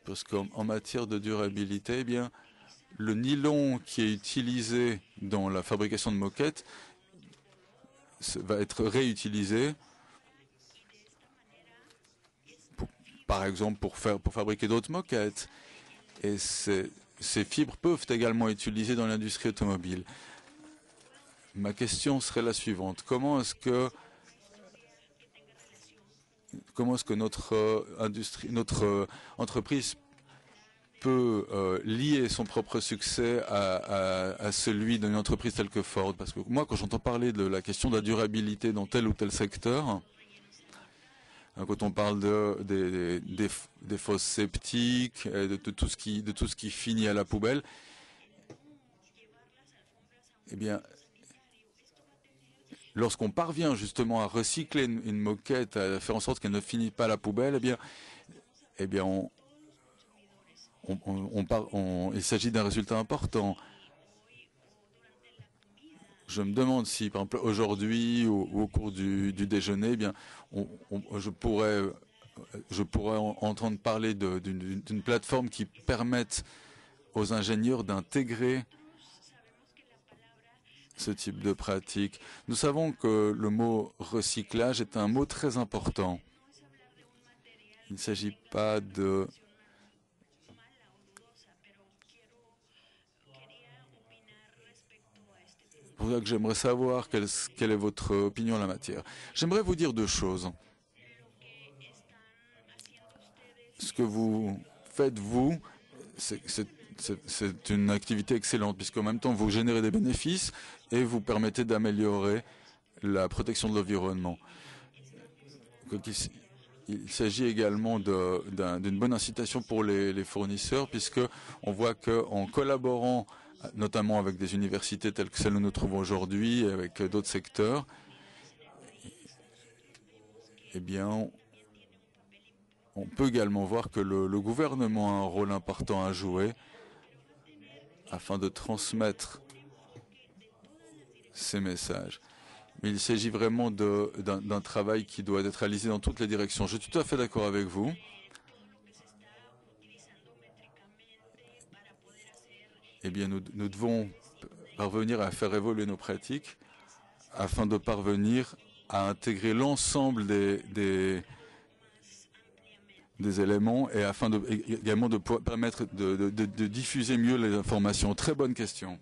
Parce qu'en matière de durabilité, eh bien, le nylon qui est utilisé dans la fabrication de moquettes va être réutilisé, par exemple pour fabriquer d'autres moquettes. Et ces fibres peuvent également être utilisées dans l'industrie automobile. Ma question serait la suivante. Comment est-ce que notre entreprise peut lier son propre succès à celui d'une entreprise telle que Ford? Parce que moi, quand j'entends parler de la question de la durabilité dans tel ou tel secteur, quand on parle des fosses septiques, de tout ce qui finit à la poubelle, eh bien, lorsqu'on parvient justement à recycler une moquette, à faire en sorte qu'elle ne finisse pas à la poubelle, eh bien, il s'agit d'un résultat important. Je me demande si, par exemple, aujourd'hui ou au cours du déjeuner, eh bien, je pourrais entendre parler d'une plateforme qui permette aux ingénieurs d'intégrer ce type de pratique. Nous savons que le mot recyclage est un mot très important. Il ne s'agit pas de... C'est pour ça que j'aimerais savoir quelle est votre opinion en la matière. J'aimerais vous dire deux choses. Ce que vous faites, vous, c'est une activité excellente, puisqu'en même temps, vous générez des bénéfices et vous permettez d'améliorer la protection de l'environnement. Il s'agit également d'une bonne incitation pour les fournisseurs, puisqu'on voit qu'en collaborant notamment avec des universités telles que celles où nous nous trouvons aujourd'hui, et avec d'autres secteurs, eh bien, on peut également voir que le gouvernement a un rôle important à jouer afin de transmettre ces messages. Mais il s'agit vraiment d'un travail qui doit être réalisé dans toutes les directions. Je suis tout à fait d'accord avec vous. Eh bien, nous devons parvenir à faire évoluer nos pratiques afin de parvenir à intégrer l'ensemble des éléments et afin également de permettre de diffuser mieux les informations. Très bonne question.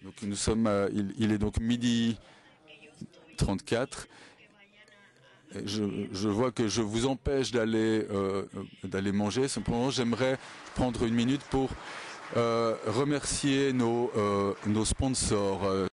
Donc nous sommes il est donc midi 34. Je vois que je vous empêche d'aller manger. Simplement, j'aimerais prendre une minute pour remercier nos sponsors.